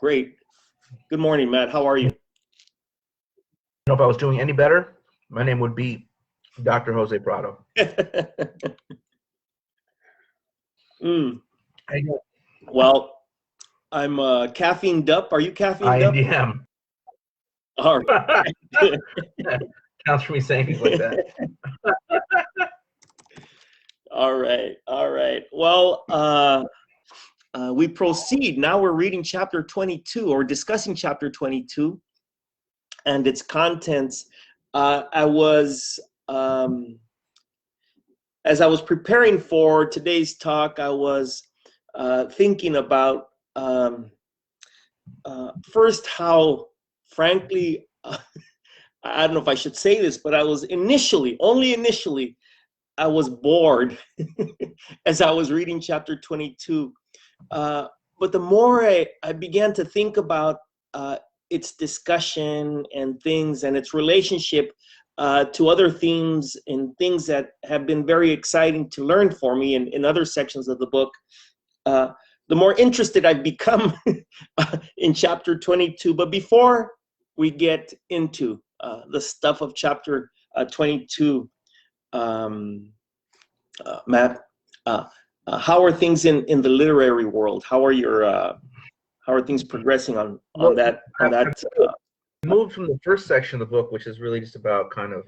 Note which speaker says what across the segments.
Speaker 1: Great. Good morning, Matt. How are you?
Speaker 2: Know if I was doing any better, my name would be Dr. Jose Prado.
Speaker 1: Well, I'm caffeined up. Are you caffeined up?
Speaker 2: I am.
Speaker 1: All right.
Speaker 2: Counts for me saying things like that.
Speaker 1: All right. All right. Well, we proceed. Now we're reading chapter 22, or discussing chapter 22 and its contents. I was, as I was preparing for today's talk, I was thinking about first how, frankly, I don't know if I should say this, but I was only initially, I was bored as I was reading chapter 22. But the more I began to think about its discussion and things and its relationship to other themes and things that have been very exciting to learn for me in other sections of the book, the more interested I've become in chapter 22. But before we get into the stuff of chapter 22, Matt, how are things in the literary world? How are things progressing on that?
Speaker 2: Moved from the first section of the book, which is really just about kind of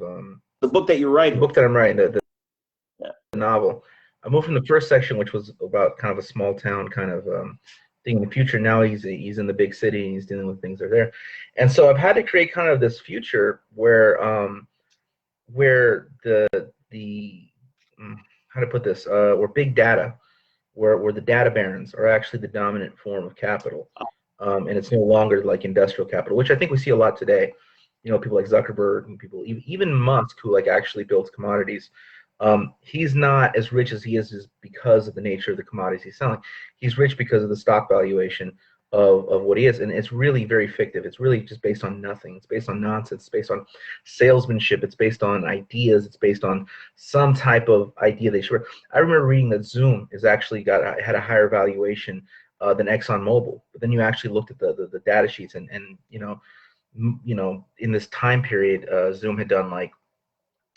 Speaker 1: the book that you're writing.
Speaker 2: The book that I'm writing, the novel. I moved from the first section, which was about kind of a small town kind of thing in the future. Now he's in the big city and he's dealing with things that are there, and so I've had to create kind of this future where the how to put this, where big data, where the data barons are actually the dominant form of capital, and it's no longer like industrial capital, which I think we see a lot today. You know, people like Zuckerberg and people, even Musk, who like actually builds commodities. He's not as rich as he is because of the nature of the commodities he's selling. He's rich because of the stock valuation of what he is, and it's really very fictive. It's really just based on nothing. It's based on nonsense. It's based on salesmanship. It's based on ideas. It's based on some type of idea they should. I remember reading that Zoom is actually had a higher valuation than ExxonMobil, but then you actually looked at the data sheets, and you know in this time period, Zoom had done like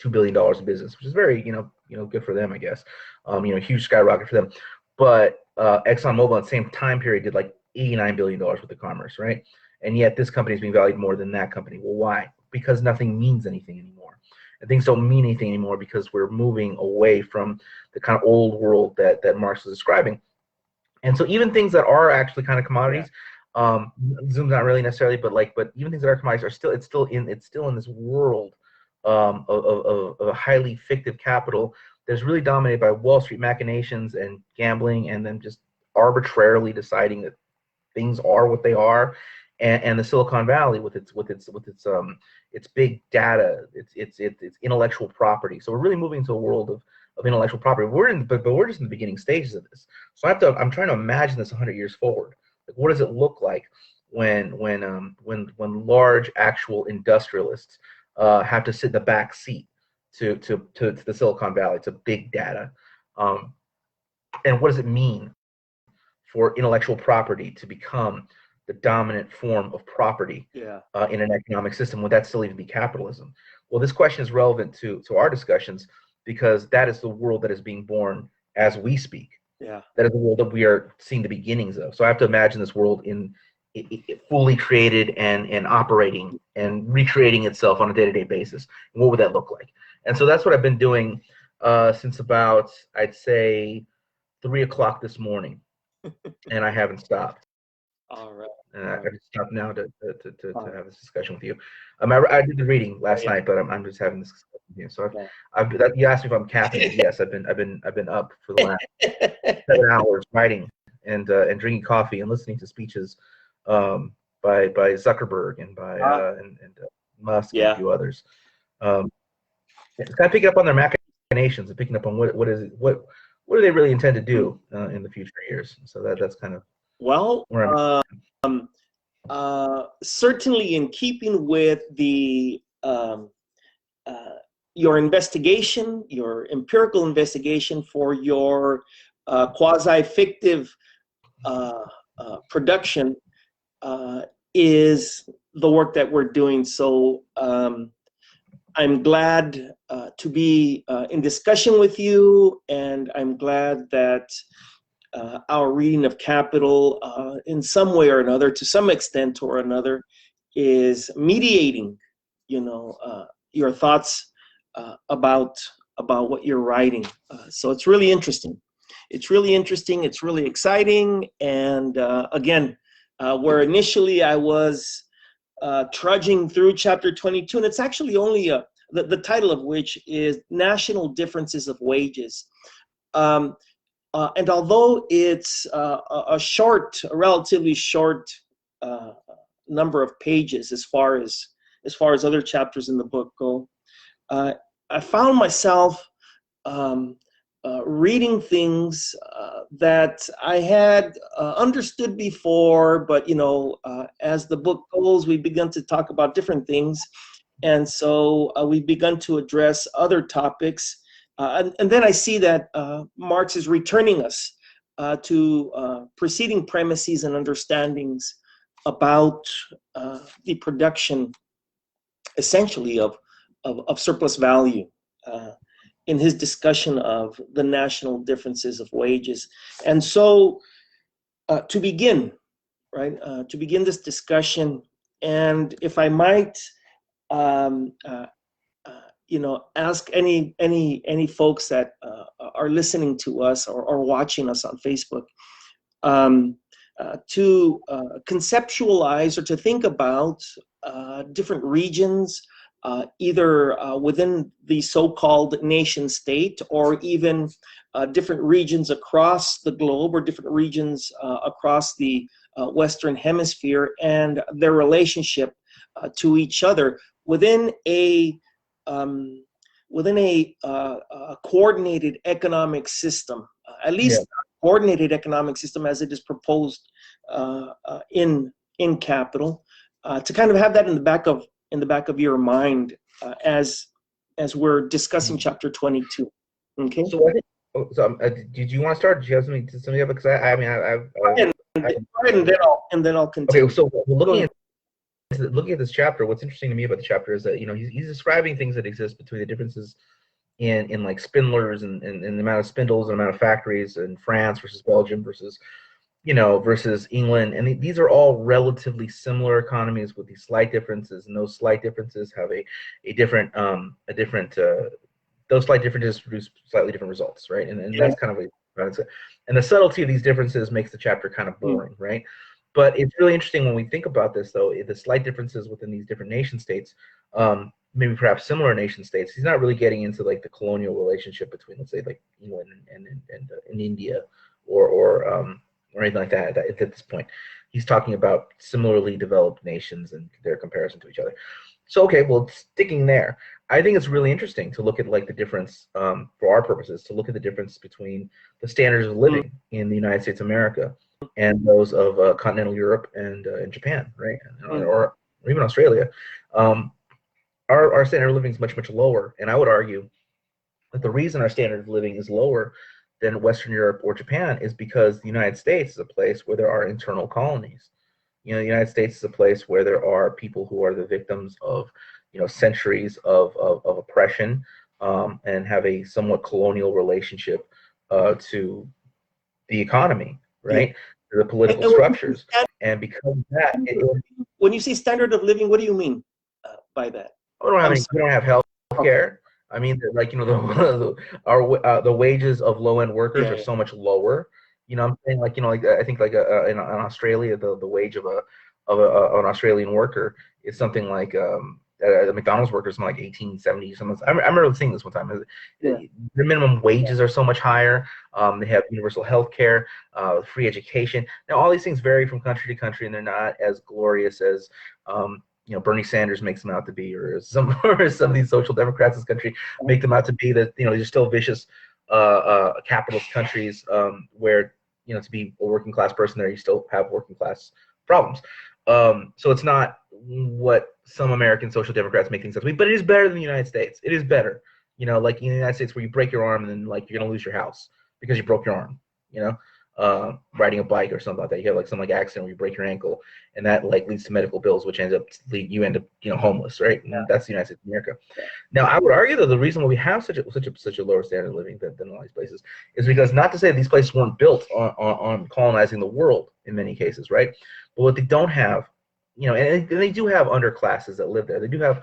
Speaker 2: $2 billion in business, which is very, good for them, I guess. Huge skyrocket for them. But ExxonMobil at the same time period did like $89 billion worth of commerce, right? And yet this company is being valued more than that company. Well, why? Because nothing means anything anymore. And things don't mean anything anymore because we're moving away from the kind of old world that Marx was describing. And so even things that are actually kind of commodities, Zoom's not really necessarily, but even things that are commodities it's still in this world of a highly fictive capital that's really dominated by Wall Street machinations and gambling, and then just arbitrarily deciding that things are what they are, and the Silicon Valley with its big data, its intellectual property. So we're really moving to a world of intellectual property. But we're just in the beginning stages of this. So I'm trying to imagine this 100 years forward. Like, what does it look like when large actual industrialists have to sit in the back seat to the Silicon Valley, to big data, and what does it mean for intellectual property to become the dominant form of property in an economic system? Would that still even be capitalism? Well, this question is relevant to our discussions because that is the world that is being born as we speak.
Speaker 1: Yeah,
Speaker 2: that is the world that we are seeing the beginnings of. So I have to imagine this world fully created and operating and recreating itself on a day-to-day basis. And what would that look like? And so that's what I've been doing since about, I'd say, 3 o'clock this morning, and I haven't stopped.
Speaker 1: All right.
Speaker 2: I just stopped now to have this discussion with you. I did the reading last night, but I'm just having this discussion with you. So you asked me if I'm caffeinated. Yes, I've been up for the last 7 hours writing and drinking coffee and listening to speeches by Zuckerberg and by Musk and a few others. Kind of picking up on their machinations and picking up on what do they really intend to do in the future years. So that's kind of where I'm
Speaker 1: certainly in keeping with the your investigation, your empirical investigation for your quasi-fictive production. is the work that we're doing. So I'm glad to be in discussion with you, and I'm glad that our reading of Kapital, in some way or another, to some extent or another, is mediating, your thoughts about what you're writing. So it's really interesting. It's really interesting. It's really exciting. And again, where initially I was trudging through chapter 22, and it's actually only the title of which is National Differences of Wages. And although it's a relatively short number of pages as far as other chapters in the book go, I found myself reading things that I had understood before, but as the book goes, we begun to talk about different things, and so we've begun to address other topics. And then I see that Marx is returning us to preceding premises and understandings about the production, essentially, of surplus value in his discussion of the national differences of wages. And so to begin this discussion, and if I might, ask any folks that are listening to us or watching us on Facebook to conceptualize or to think about different regions, either within the so-called nation state, or even different regions across the globe, or different regions across the Western Hemisphere, and their relationship to each other within a coordinated economic system, at least coordinated economic system as it is proposed in Kapital, to kind of have that in the back of your mind as we're discussing chapter 22. Okay.
Speaker 2: So did you want to start? Did you have something up? Because I mean,
Speaker 1: and then I'll continue.
Speaker 2: Okay, so looking at this chapter, what's interesting to me about the chapter is that he's describing things that exist between the differences in like spindlers and the amount of spindles and amount of factories in France versus Belgium versus England, and these are all relatively similar economies with these slight differences, and those slight differences have those slight differences produce slightly different results, right? And that's kind of and the subtlety of these differences makes the chapter kind of boring, right? But it's really interesting when we think about this, though, the slight differences within these different nation states, maybe perhaps similar nation states. He's not really getting into like the colonial relationship between, let's say, like England and India or anything like that at this point. He's talking about similarly developed nations and their comparison to each other. So, okay, well, sticking there, I think it's really interesting to look at like the difference, for our purposes, to look at the difference between the standards of living in the United States of America and those of continental Europe and Japan, right, or even Australia. Our standard of living is much, much lower, and I would argue that the reason our standard of living is lower than Western Europe or Japan is because the United States is a place where there are internal colonies. The United States is a place where there are people who are the victims of centuries of oppression, and have a somewhat colonial relationship to the economy, right? To the political structures. And because of that,
Speaker 1: when you say standard of living, what do you mean by that?
Speaker 2: We don't have health care. I mean, like the wages of low-end workers are so much lower. I'm saying, like I think like in Australia, the wage of an Australian worker is something like the McDonald's workers, something like 1870 something. I remember seeing this one time. The minimum wages are so much higher. They have universal health care, free education. Now, all these things vary from country to country, and they're not as glorious as Bernie Sanders makes them out to be, or some of these social democrats in this country make them out to be. That they're still vicious capitalist countries, where to be a working class person there, you still have working class problems. So it's not what some American social democrats make things out to be, but it is better than the United States. It is better, like in the United States, where you break your arm and then like you're gonna lose your house because you broke your arm. riding a bike or something like that. You have like some like accident where you break your ankle, and that like leads to medical bills, which ends up you end up homeless, right? And that's the United States of America. Now, I would argue that the reason why we have such a lower standard of living than all these places is because, not to say these places weren't built on colonizing the world in many cases, right? But what they don't have, and they do have underclasses that live there. They do have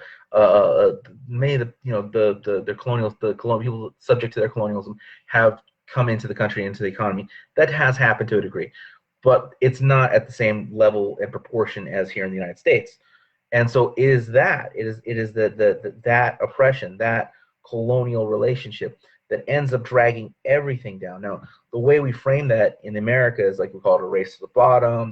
Speaker 2: many of the colonial people subject to their colonialism have come into the country, into the economy. That has happened to a degree, but it's not at the same level and proportion as here in the United States. And so it is that oppression, that colonial relationship that ends up dragging everything down. Now, the way we frame that in America is like we call it a race to the bottom,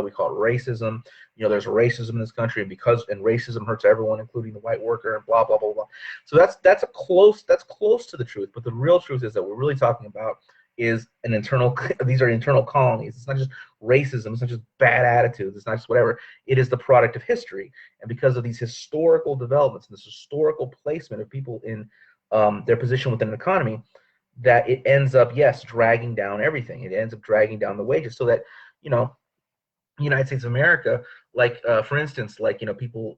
Speaker 2: we call it racism. There's racism in this country, and racism hurts everyone, including the white worker, and blah blah blah blah. So that's close to the truth. But the real truth is that we're really talking about is an internal. These are internal colonies. It's not just racism. It's not just bad attitudes. It's not just whatever. It is the product of history, and because of these historical developments and this historical placement of people in their position within an economy, that it ends up, yes, dragging down everything. It ends up dragging down the wages, so that United States of America, like for instance, like people,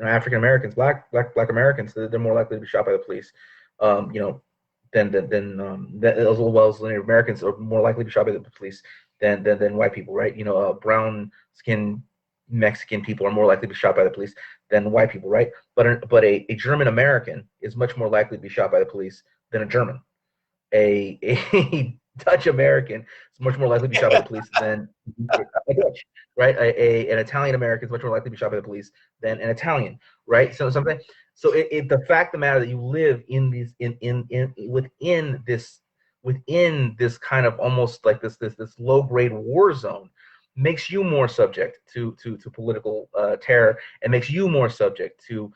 Speaker 2: African Americans, black Americans, they're more likely to be shot by the police, than as well as Native Americans are more likely to be shot by the police than white people, right? Brown skinned Mexican people are more likely to be shot by the police than white people, right? But a German American is much more likely to be shot by the police than a German. A Dutch American is much more likely to be shot by the police than a Dutch, right? An Italian American is much more likely to be shot by the police than an Italian, right? So something. So the fact of the matter that you live in these within this kind of almost like this low grade war zone makes you more subject to political terror, and makes you more subject to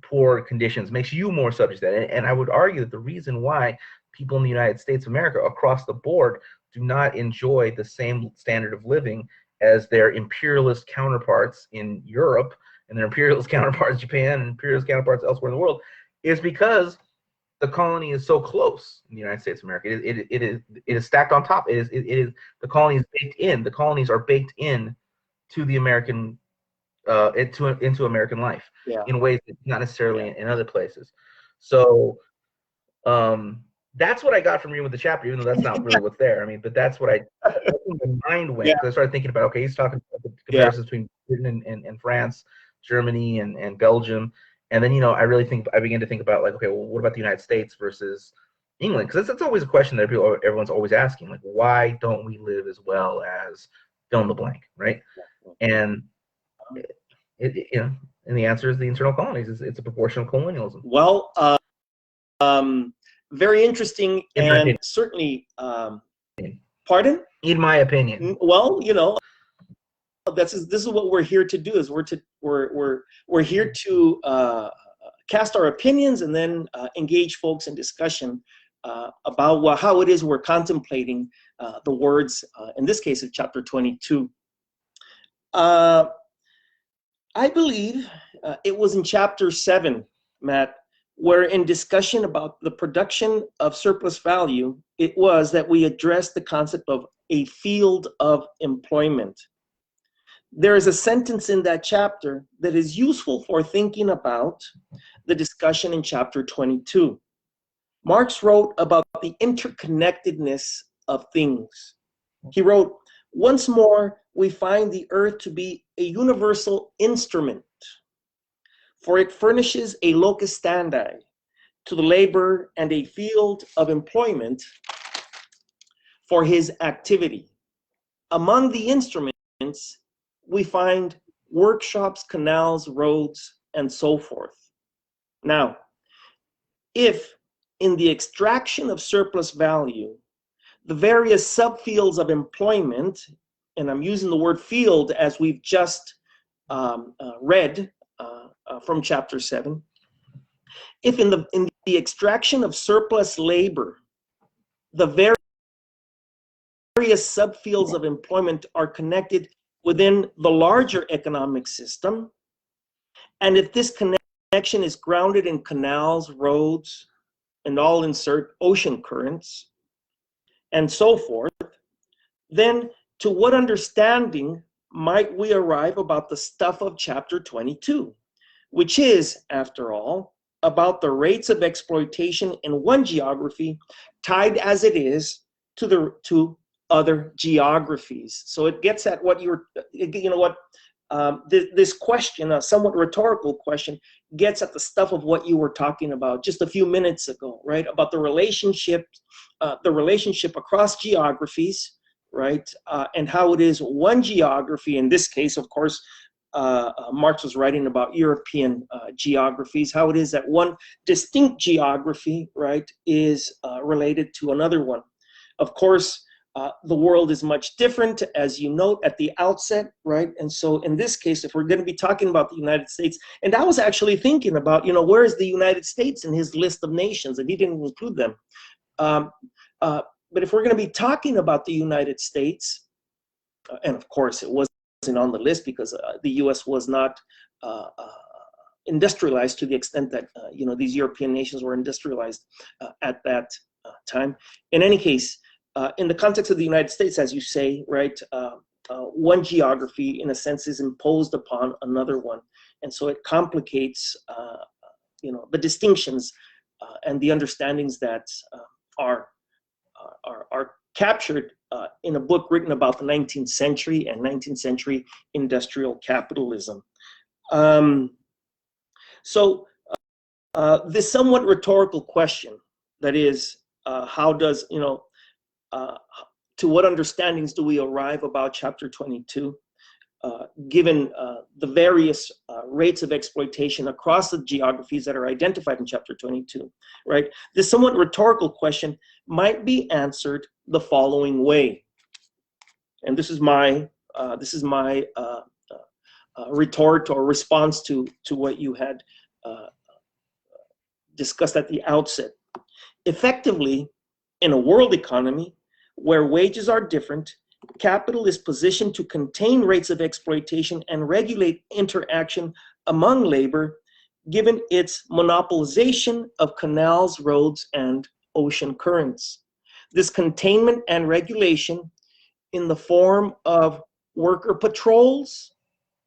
Speaker 2: poor conditions, makes you more subject to that. And I would argue that the reason why people in the United States of America across the board do not enjoy the same standard of living as their imperialist counterparts in Europe and their imperialist counterparts in Japan and imperialist counterparts elsewhere in the world is because the colony is so close in the United States of America. It is stacked on top. It is the colony is baked in. The colonies are baked in to the American into American life in ways that not necessarily in other places. So that's what I got from reading with the chapter, even though that's not really what's there. I mean, but that's what my mind went, because I started thinking about, okay, he's talking about the comparisons between Britain and France, Germany and Belgium. And then, I began to think about, like, okay, well, what about the United States versus England? Because that's always a question that everyone's always asking, like, why don't we live as well as fill in the blank, right? And and the answer is the internal colonies. It's a proportion of colonialism.
Speaker 1: Well, very interesting, and certainly, pardon?
Speaker 2: In my opinion.
Speaker 1: Well, this is what we're here to do. Is we're here to cast our opinions and then engage folks in discussion about how it is we're contemplating the words, in this case of chapter 22. I believe it was in chapter 7, Matt, where in discussion about the production of surplus value, it was that we addressed the concept of a field of employment. There is a sentence in that chapter that is useful for thinking about the discussion in chapter 22. Marx wrote about the interconnectedness of things. He wrote, "Once more, we find the earth to be a universal instrument, for it furnishes a locus standi to the laborer and a field of employment for his activity. Among the instruments, we find workshops, canals, roads, and so forth." Now, if in the extraction of surplus value, the various subfields of employment, and I'm using the word field as we've just read from chapter 7, if in the extraction of surplus labor, the various subfields of employment are connected within the larger economic system, and if this connection is grounded in canals, roads, and I'll insert ocean currents, and so forth, then to what understanding might we arrive about the stuff of chapter 22, which is, after all, about the rates of exploitation in one geography tied as it is to other geographies. So it gets at what this question, a somewhat rhetorical question, gets at the stuff of what you were talking about just a few minutes ago, right? About the relationship across geographies, right? And how it is one geography, in this case, of course, Marx was writing about European geographies, how it is that one distinct geography, right, is related to another one. Of course, the world is much different, as you note at the outset, right? And so in this case, if we're going to be talking about the United States, and I was actually thinking about, where is the United States in his list of nations, and he didn't include them. But if we're going to be talking about the United States, and of course it wasn't on the list because the U.S. was not industrialized to the extent that these European nations were industrialized at that time. In any case, in the context of the United States, as you say, right, one geography in a sense is imposed upon another one, and so it complicates the distinctions and the understandings that are captured in a book written about the 19th century and 19th century industrial capitalism. So this somewhat rhetorical question, that is, how does, to what understandings do we arrive about chapter 22, given the various rates of exploitation across the geographies that are identified in chapter 22, right? This somewhat rhetorical question might be answered the following way, and this is my retort or response to what you had discussed at the outset. Effectively, in a world economy where wages are different, capital is positioned to contain rates of exploitation and regulate interaction among labor, given its monopolization of canals, roads, and ocean currents. This containment and regulation in the form of worker patrols,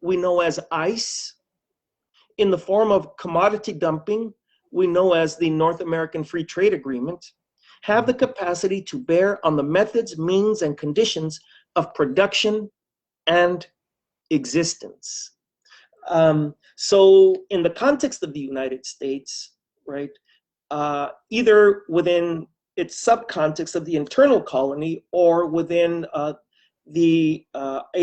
Speaker 1: we know as ICE, in the form of commodity dumping, we know as the North American Free Trade Agreement, have the capacity to bear on the methods, means, and conditions of production and existence. So in the context of the United States, right, either within its subcontext of the internal colony or within a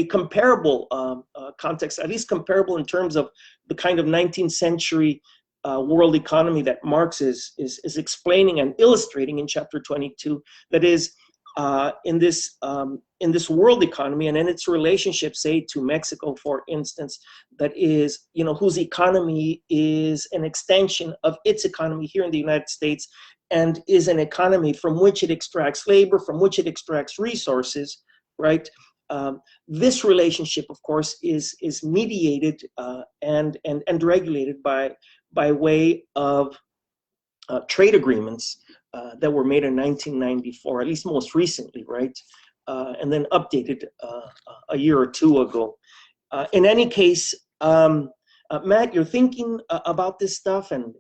Speaker 1: comparable context, at least comparable in terms of the kind of 19th century world economy that Marx is explaining and illustrating in chapter 22, that is, in this world economy and in its relationship, say, to Mexico, for instance, that is, whose economy is an extension of its economy here in the United States, and is an economy from which it extracts labor, from which it extracts resources, right? This relationship, of course, is mediated and regulated by way of trade agreements that were made in 1994, at least most recently, right? And then updated a year or two ago. In any case, Matt, you're thinking about this stuff, and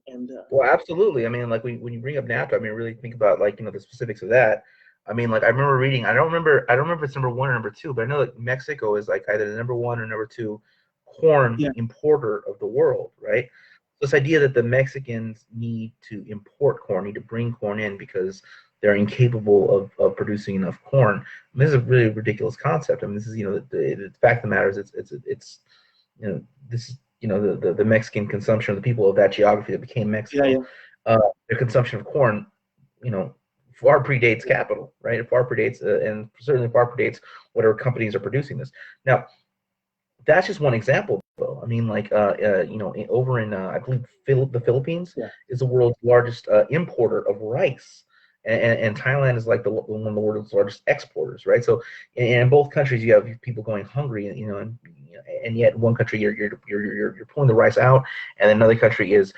Speaker 2: well, absolutely. I mean, like when you bring up NAFTA, I mean, really think about the specifics of that. I mean, like I remember reading. I don't remember if it's number 1 or number 2, but I know that Mexico is like either the number 1 or number 2 corn importer of the world, right? This idea that the Mexicans need to import corn, need to bring corn in because they're incapable of producing enough corn. I mean, this is a really ridiculous concept. I mean, this is the fact of the matter is it's this is the Mexican consumption of the people of that geography that became Mexico. Their consumption of corn, far predates capital, right? It far predates and certainly far predates whatever companies are producing this. Now, that's just one example, though. I mean, like, over in, I believe, the Philippines is the world's largest importer of rice. And Thailand is like one of the world's largest exporters, right? So, in both countries, you have people going hungry, and yet one country you're pulling the rice out, and another country is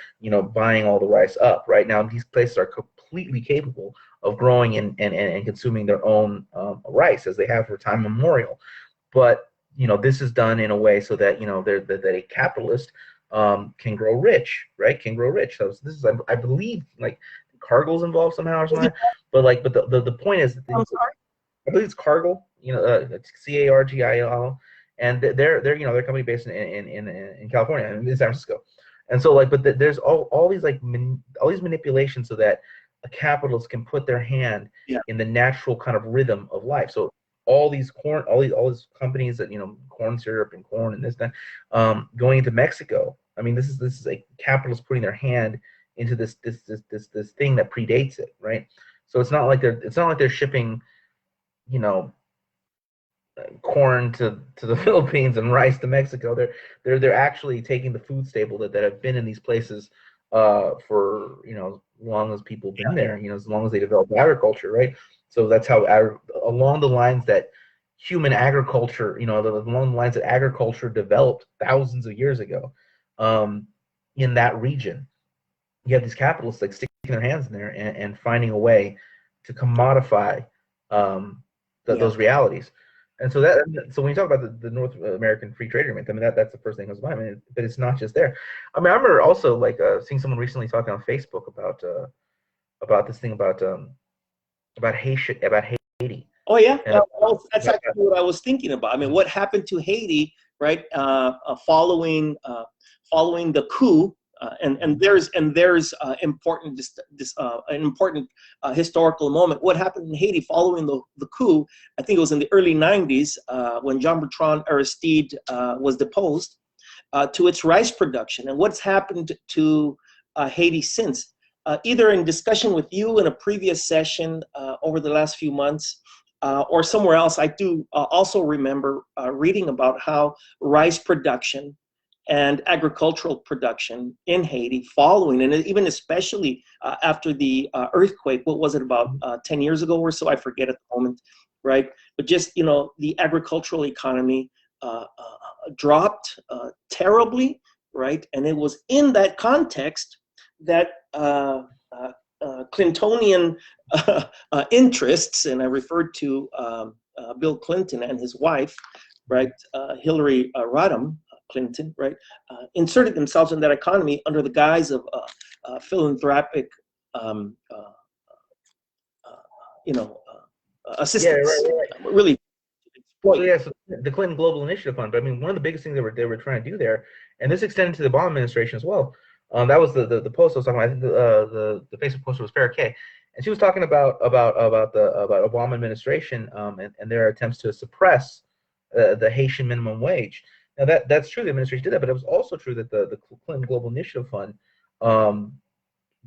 Speaker 2: buying all the rice up. Right now, these places are completely capable of growing and consuming their own rice, as they have for time immemorial. But this is done in a way so that that a capitalist can grow rich, right? Can grow rich. So this is, I believe, like Cargill's involved somehow or something. But the point is,
Speaker 1: I'm sorry.
Speaker 2: I believe it's Cargill, Cargil, and they're their company based in California and in San Francisco. And so but there's all these all these manipulations so that a capitalist can put their hand in the natural kind of rhythm of life. So all these companies that corn syrup and corn and this that going into Mexico. I mean, this is a capitalist putting their hand into this thing that predates it, right? So it's not like they're shipping corn to the Philippines and rice to Mexico. They're actually taking the food staple that have been in these places for as long as people been there, as long as they developed agriculture, right? So that's how along the lines that human agriculture, along the lines that agriculture developed thousands of years ago, in that region, you have these capitalists like sticking their hands in there and finding a way to commodify those realities. And so when you talk about the North American Free Trade Agreement, I mean that's the first thing that comes to mind. I mean, but it's not just there. I mean, I remember also seeing someone recently talking on Facebook about this thing about Haiti.
Speaker 1: Oh yeah, that's actually what I was thinking about. I mean, what happened to Haiti, right? Following the coup, and there's important an important historical moment. What happened in Haiti following the coup? I think it was in the early '90s when Jean-Bertrand Aristide was deposed, to its rice production, and what's happened to Haiti since. Either in discussion with you in a previous session over the last few months, or somewhere else, I do also remember reading about how rice production and agricultural production in Haiti following, and even especially after the earthquake, what was it, about 10 years ago or so? I forget at the moment, right? But just, the agricultural economy dropped terribly, right? And it was in that context that Clintonian interests, and I referred to Bill Clinton and his wife, right, Hillary Rodham Clinton, right, inserted themselves in that economy under the guise of philanthropic, assistance.
Speaker 2: Yeah, right.
Speaker 1: Really exploit.
Speaker 2: So yeah, so the Clinton Global Initiative Fund. But I mean, one of the biggest things they were trying to do there, and this extended to the Obama administration as well. That was the post I was talking about. I think the Facebook poster was Farrah Kay, and she was talking about Obama administration and their attempts to suppress the Haitian minimum wage. Now that's true. The administration did that, but it was also true that the Clinton Global Initiative Fund,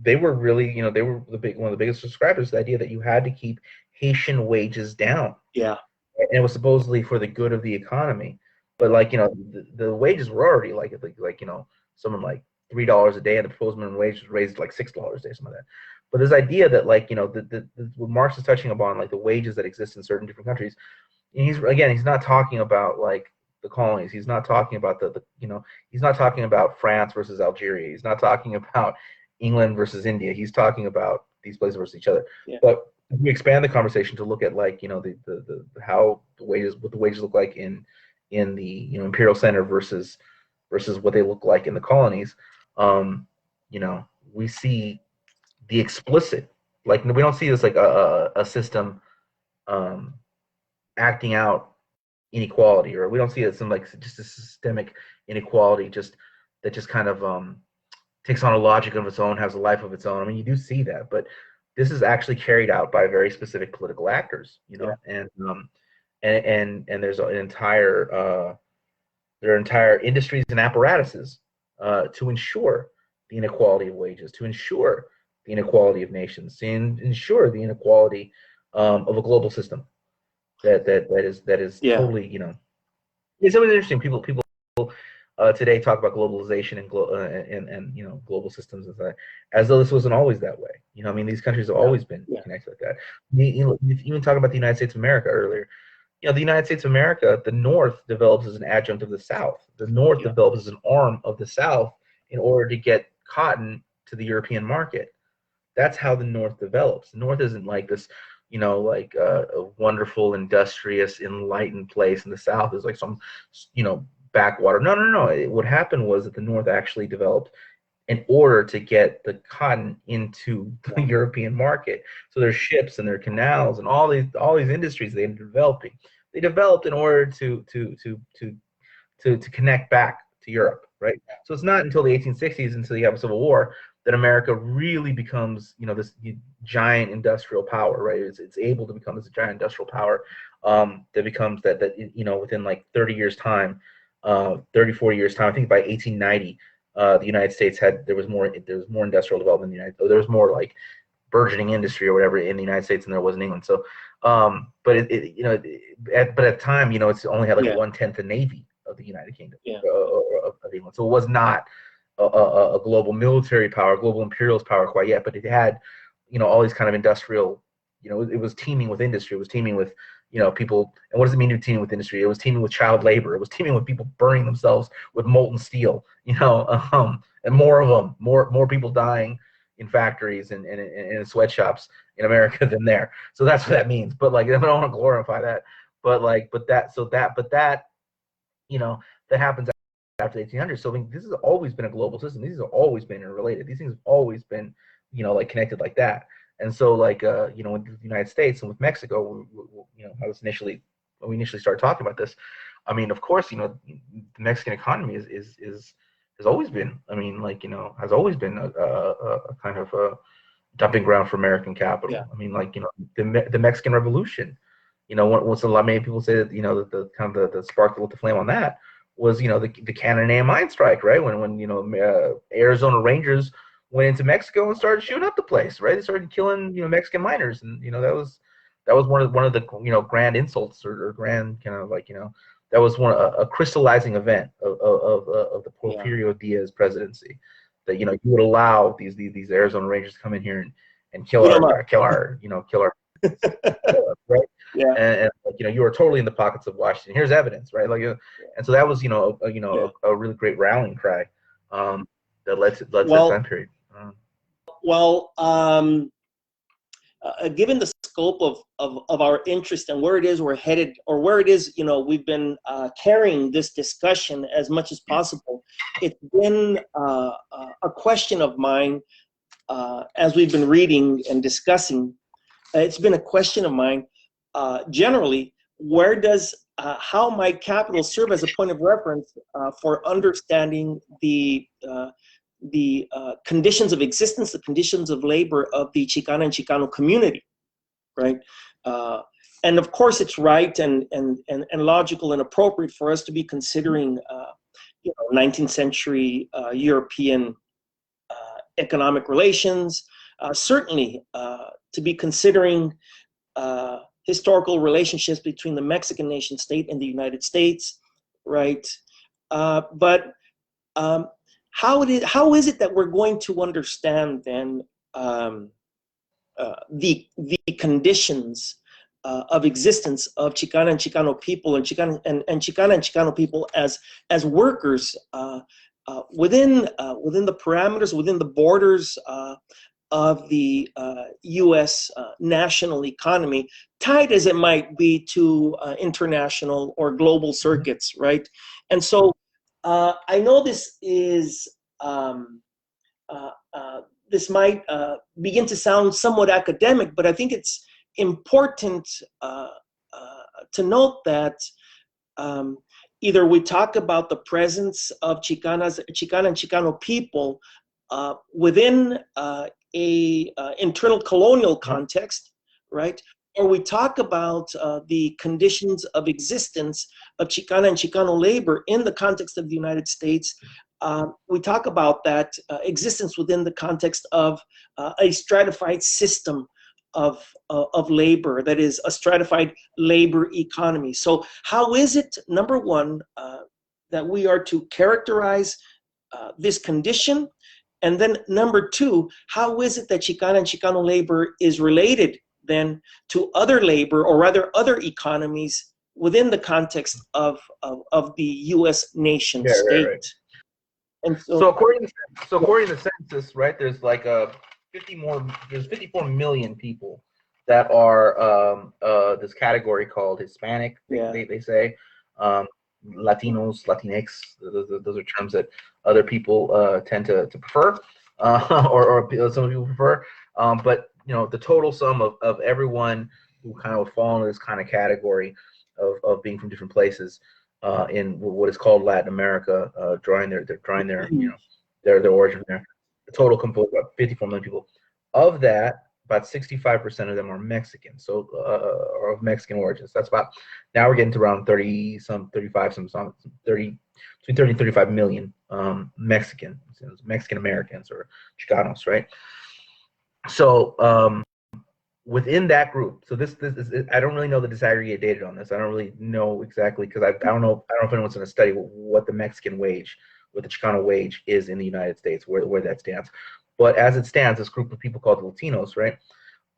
Speaker 2: they were really, they were one of the biggest subscribers to the idea that you had to keep Haitian wages down.
Speaker 1: Yeah.
Speaker 2: And it was supposedly for the good of the economy. But the wages were already someone like $3 a day, and the proposed minimum wage was raised like $6 a day, something like that. But this idea that what Marx is touching upon, like the wages that exist in certain different countries, and he's not talking about like the colonies. He's not talking about he's not talking about France versus Algeria. He's not talking about England versus India. He's talking about these places versus each other.
Speaker 1: Yeah.
Speaker 2: But if we expand the conversation to look at how what the wages look like in the imperial center versus what they look like in the colonies, we see the explicit, we don't see this like a system acting out inequality, or we don't see it some just a systemic inequality that just kind of takes on a logic of its own, has a life of its own. I mean, you do see that, but this is actually carried out by very specific political actors, and there's an entire there are entire industries and apparatuses to ensure the inequality of wages, to ensure the inequality of nations, to ensure the inequality of a global system that is totally, it's always interesting. People today talk about globalization and global systems as though this wasn't always that way. I mean, these countries have always been connected like that. You even talk about the United States of America earlier. The United States of America, the North develops as an adjunct of the South. The North develops as an arm of the South in order to get cotton to the European market. That's how the North develops. The North isn't like this, like a wonderful, industrious, enlightened place, and the South is like some, backwater. No, no, no. What happened was that the North actually developed in order to get the cotton into the European market. So their ships and their canals and all these industries they ended up developing. They developed in order to connect back to Europe, right? So it's not until the 1860s, until you have a civil war, that America really becomes, this giant industrial power, right? It's able to become this giant industrial power that becomes that within like 30 years time, 30, 40 years time. I think by 1890, the United States there was more industrial development in the there was more like burgeoning industry or whatever in the United States than there was in England. So, but at the time, it's only had like a 1/10 the navy of the United Kingdom of England. So it was not a global military power, global imperialist power quite yet, but it had, all these kind of industrial, it was teeming with industry. It was teeming with, people. And what does it mean to be teeming with industry? It was teeming with child labor. It was teeming with people burning themselves with molten steel, and more of them, more people dying in factories and in sweatshops in America than there. So that's what that means. But like, I don't want to glorify that, but that happens after the 1800s. So I mean, this has always been a global system. These have always been interrelated. These things have always been, like connected like that. And so like, with the United States and with Mexico, when we initially started talking about this, I mean, of course, the Mexican economy has always been, has always been a kind of a dumping ground for American capital.
Speaker 1: Yeah.
Speaker 2: I mean, like, the Mexican Revolution, many people say that, the kind of the spark that lit the flame on that was, the Cananea mine strike, right? When Arizona Rangers went into Mexico and started shooting up the place, right? They started killing, Mexican miners, and that was one of the grand insults or grand kind of like that was a crystallizing event of the Porfirio Diaz presidency, that you would allow these Arizona Rangers to come in here and kill our right?
Speaker 1: Yeah.
Speaker 2: And you were totally in the pockets of Washington. Here's evidence, right? Like, and so that was a really great rallying cry that led to that time period.
Speaker 1: Well, given the scope of our interest and where it is we're headed, or where it is we've been carrying this discussion as much as possible, it's been a question of mine as we've been reading and discussing. It's been a question of mine generally, how might capital serve as a point of reference for understanding the conditions of existence, the conditions of labor of the Chicana and Chicano community, right? And of course, it's right and logical and appropriate for us to be considering, 19th century European economic relations, certainly to be considering historical relationships between the Mexican nation state and the United States, right? But how is it that we're going to understand then the conditions of existence of Chicana and Chicano people and Chicana and Chicano people as workers within the parameters, within the borders of the U.S. National economy, tied as it might be to international or global circuits, right? And so I know this is this might begin to sound somewhat academic, but I think it's important to note that either we talk about the presence of Chicana and Chicano people within a internal colonial context, right? Or we talk about the conditions of existence of Chicana and Chicano labor in the context of the United States. We talk about that existence within the context of a stratified system of labor, that is a stratified labor economy. So how is it, number one, that we are to characterize this condition? And then number two, how is it that Chicana and Chicano labor is related then to other labor, or rather other economies within the context of the U.S. nation state?
Speaker 2: Right.
Speaker 1: And
Speaker 2: so according to the census, right, there's like there's 54 million people that are this category called Hispanic. They say Latinos, Latinx. Those are terms that other people tend to prefer, or some people prefer. But the total sum of everyone who kind of fall into this kind of category of being from different places in what is called Latin America, drawing their their origin there. The total composed about 54 million people. Of that, about 65% of them are Mexican, so or of Mexican origins. That's about, now we're getting to around 30 some 35 some 30 between 30 and 35 million Mexican Americans or Chicanos, right? So within that group, so this is, I don't really know the disaggregated data on this. I don't really know exactly, because I don't know if anyone's going to study what the Mexican wage, what the Chicano wage is in the United States, where that stands. But as it stands, this group of people called the Latinos, right?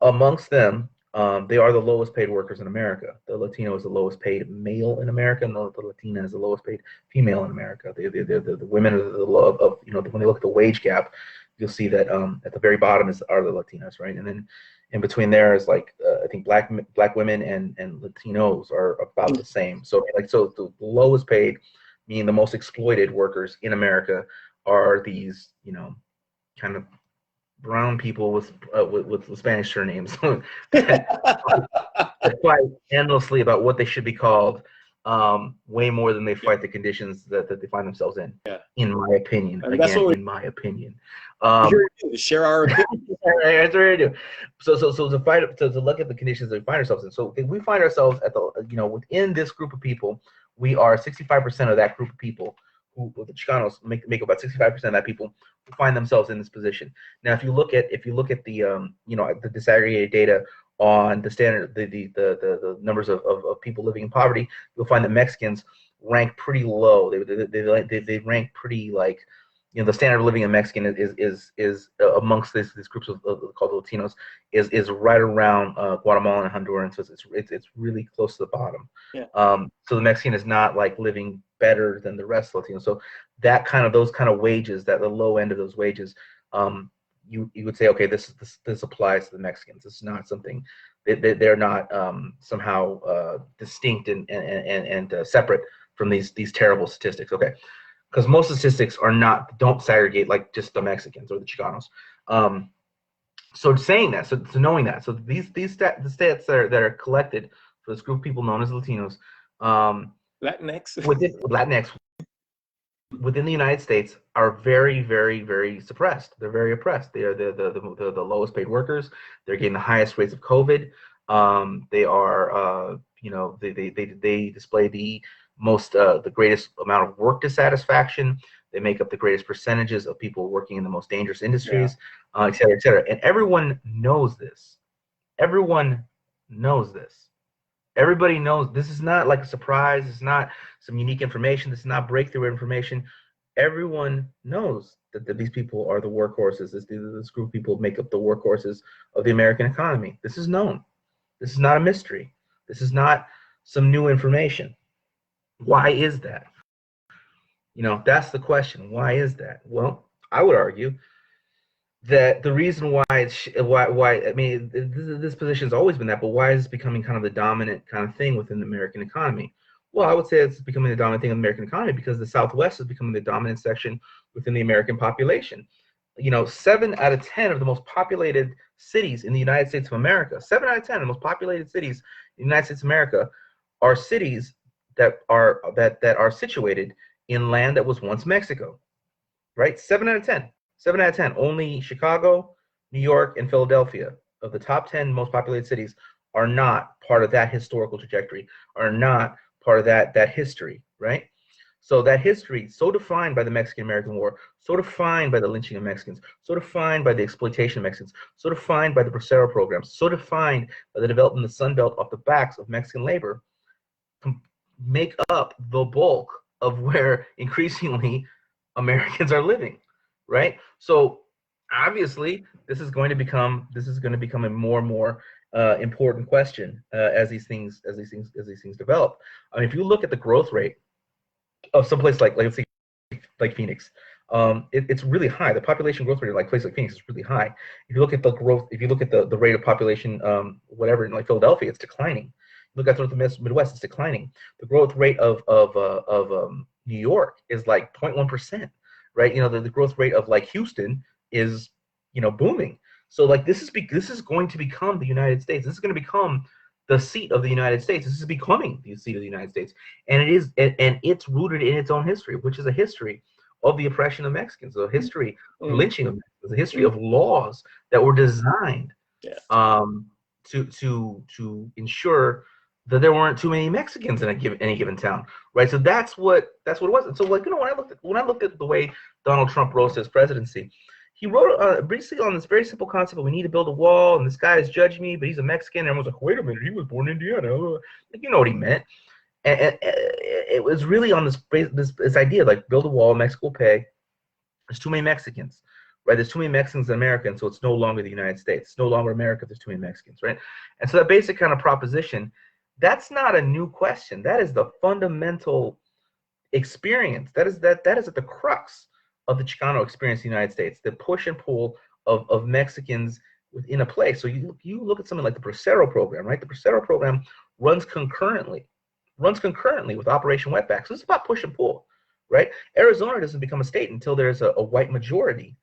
Speaker 2: Amongst them, they are the lowest paid workers in America. The Latino is the lowest paid male in America, and the Latina is the lowest paid female in America. The women are the low of when they look at the wage gap, you'll see that at the very bottom are the Latinas, right? And then in between there is like I think black women and Latinos are about the same. So the lowest paid, meaning the most exploited workers in America, are these kind of brown people with Spanish surnames that fight endlessly about what they should be called, way more than they fight the conditions that they find themselves in.
Speaker 1: Yeah.
Speaker 2: In my opinion,
Speaker 1: and again,
Speaker 2: in my opinion,
Speaker 1: share our opinion.
Speaker 2: That's what I do. So to fight, to look at the conditions that we find ourselves in. So if we find ourselves at the within this group of people, we are 65% of that group of people. Who the Chicanos make about 65% of that people who find themselves in this position. Now, if you look at the the disaggregated data on the standard the numbers of people living in poverty, you'll find that Mexicans rank pretty low. They rank pretty, like, the standard of living in Mexican is amongst these groups of called Latinos is right around Guatemalan and Honduran. So it's really close to the bottom.
Speaker 1: Yeah.
Speaker 2: So the Mexican is not like living better than the rest of Latinos. So those kind of wages, that the low end of those wages, you would say, okay, this applies to the Mexicans. This is not something they're not somehow distinct and separate from these terrible statistics. Okay. Because most statistics don't segregate like just the Mexicans or the Chicanos. So saying that, so knowing that, so the stats that are collected for this group of people known as Latinos,
Speaker 1: Latinx
Speaker 2: within the United States are very, very, very suppressed. They're very oppressed. They are the lowest paid workers. They're getting the highest rates of COVID. They are they display the greatest amount of work dissatisfaction. They make up the greatest percentages of people working in the most dangerous industries, et cetera, et cetera. And everyone knows this. Everyone knows this. Everybody knows this is not like a surprise. It's not some unique information. This is not breakthrough information. Everyone knows that these people are the workhorses. This group of people make up the workhorses of the American economy. This is known. This is not a mystery. This is not some new information. Why is that? That's the question. Why is that? Well, I would argue that the reason why I mean, this position has always been that, but why is it becoming kind of the dominant kind of thing within the American economy? Well, I would say it's becoming the dominant thing in the American economy because the Southwest is becoming the dominant section within the American population. 7 out of 10 of the most populated cities in the United States of America, 7 out of 10 of the most populated cities in the United States of America are cities that are situated in land that was once Mexico, right? 7 out of 10. 7 out of 10. Only Chicago, New York, and Philadelphia, of the top 10 most populated cities, are not part of that historical trajectory, are not part of that history, right? So that history, so defined by the Mexican-American War, so defined by the lynching of Mexicans, so defined by the exploitation of Mexicans, so defined by the Prado programs, so defined by the development of the Sun Belt off the backs of Mexican labor, make up the bulk of where increasingly Americans are living, right? So obviously, this is going to become a more and more important question as these things develop. I mean, if you look at the growth rate of someplace like let's say like Phoenix, it's really high. The population growth rate in like places like Phoenix is really high. If you look at the growth, if you look at the rate of population, whatever, in like Philadelphia, it's declining. Look at throughout the Midwest, it's declining. The growth rate of New York is like 0.1%, right? The growth rate of like Houston is, booming. So like this is going to become the United States. This is going to become the seat of the United States. This is becoming the seat of the United States, and it's rooted in its own history, which is a history of the oppression of Mexicans, a history of lynching of Mexicans, a history of laws that were designed to ensure that there weren't too many Mexicans in any given town, right? So that's what it was. And so like when I looked at the way Donald Trump rose to his presidency, he wrote basically on this very simple concept of we need to build a wall, and this guy is judging me, but he's a Mexican. And everyone's like, wait a minute, he was born in Indiana. Like, you know what he meant. And it was really on this idea, like build a wall, Mexico will pay. There's too many Mexicans, right? There's too many Mexicans in America, and so it's no longer the United States. It's no longer America. There's too many Mexicans, right? And so that basic kind of proposition, that's not a new question. That is the fundamental experience. That is at the crux of the Chicano experience in the United States, the push and pull of Mexicans within a place. So you look at something like the Prado program, right? The Prado program runs concurrently with Operation Wetback. So it's about push and pull, right? Arizona doesn't become a state until there's a white majority.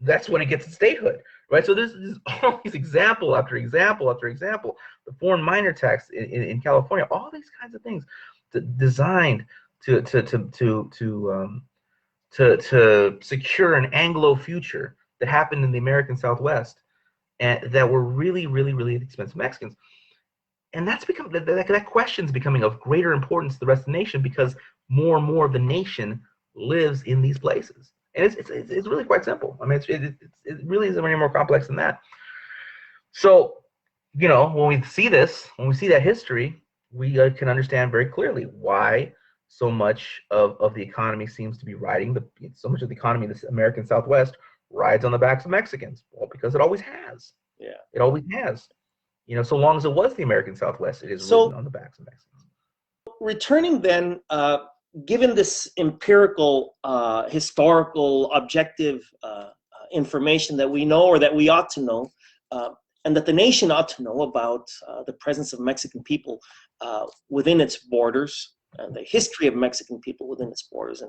Speaker 2: That's when it gets its statehood, right? So there's all these example after example after example. The foreign minor tax in California, all these kinds of things designed to secure an Anglo future that happened in the American Southwest, and that were really, really, really expensive Mexicans. And that question's becoming of greater importance to the rest of the nation because more and more of the nation lives in these places. And it's really quite simple. I mean, it really isn't any more complex than that. So, when we see that history, we can understand very clearly why so much of the economy seems to be so much of the economy in the American Southwest rides on the backs of Mexicans. Well, because it always has.
Speaker 1: Yeah.
Speaker 2: It always has. So long as it was the American Southwest, it is ridden on the backs of Mexicans.
Speaker 1: Returning then, given this empirical, historical, objective information that we know or that we ought to know, and that the nation ought to know about the presence of Mexican people within its borders, and the history of Mexican people within its borders,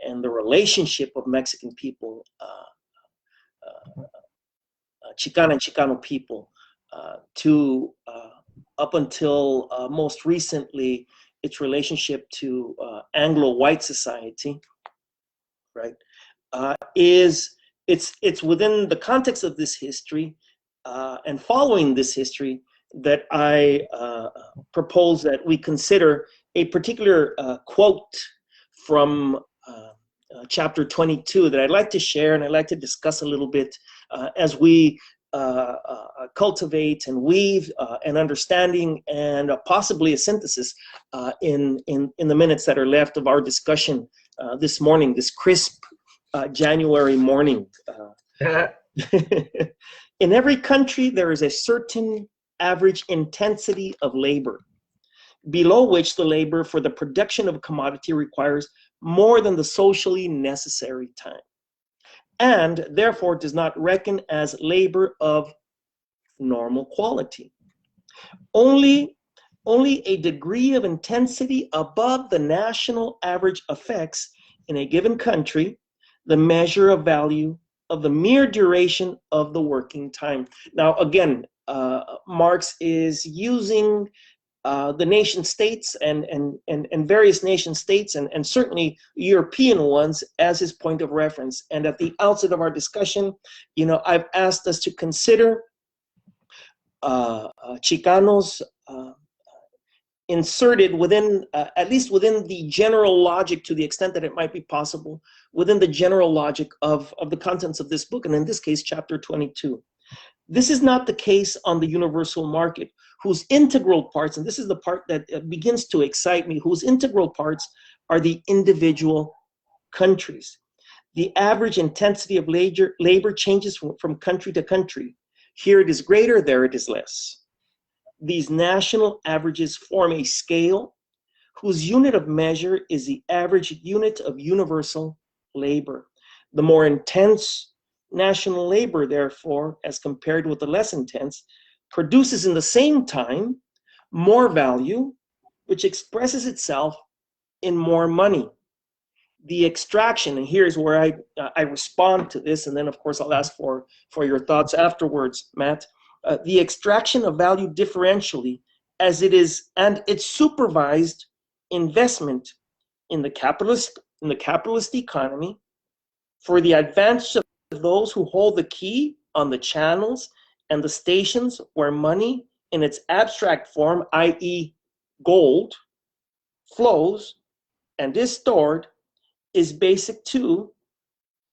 Speaker 1: and the relationship of Mexican people, Chicana and Chicano people, to up until most recently, its relationship to Anglo-white society, right? It's within the context of this history and following this history that I propose that we consider a particular quote from chapter 22 that I'd like to share and I'd like to discuss a little bit as we cultivate and weave an understanding and possibly a synthesis in the minutes that are left of our discussion this morning, this crisp January morning. In every country, there is a certain average intensity of labor, below which the labor for the production of a commodity requires more than the socially necessary time, and therefore does not reckon as labor of normal quality. Only a degree of intensity above the national average affects, in a given country, the measure of value of the mere duration of the working time. Now, again, Marx is using the nation states and various nation states and certainly European ones as his point of reference. And at the outset of our discussion, I've asked us to consider Chicanos inserted within, at least within the general logic, to the extent that it might be possible, within the general logic of the contents of this book, and in this case, chapter 22. This is not the case on the universal market, whose integral parts, and this is the part that begins to excite me, whose integral parts are the individual countries. The average intensity of labor changes from country to country. Here it is greater, there it is less. These national averages form a scale whose unit of measure is the average unit of universal labor. The more intense national labor, therefore, as compared with the less intense, produces in the same time more value, which expresses itself in more money. The extraction, and here's where I respond to this, and then of course I'll ask for your thoughts afterwards, Matt. The extraction of value differentially, as it is, and its supervised investment in the capitalist economy for the advantage of those who hold the key on the channels and the stations where money in its abstract form, i.e. gold, flows and is stored, is basic to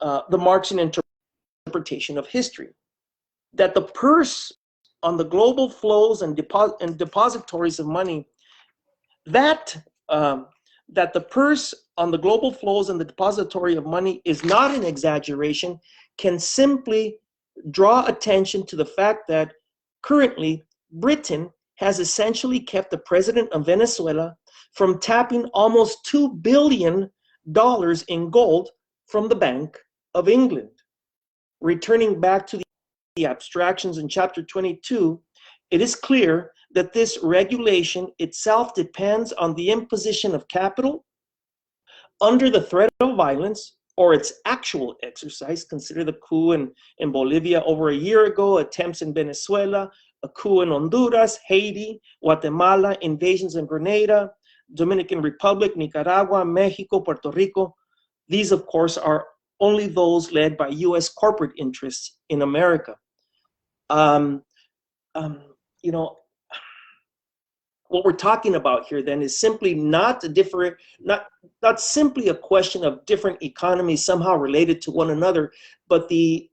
Speaker 1: the Marxian interpretation of history. That the purse on the global flows and depositories of money, that the purse on the global flows and the depository of money is not an exaggeration, can simply draw attention to the fact that currently Britain has essentially kept the president of Venezuela from tapping almost $2 billion in gold from the Bank of England. Returning back to the abstractions in chapter 22, it is clear that this regulation itself depends on the imposition of capital under the threat of violence or its actual exercise. Consider the coup in Bolivia over a year ago, attempts in Venezuela, a coup in Honduras, Haiti, Guatemala, invasions in Grenada, Dominican Republic, Nicaragua, Mexico, Puerto Rico. These, of course, are only those led by U.S. corporate interests in America. You know, what we're talking about here then is simply not simply a question of different economies somehow related to one another, but the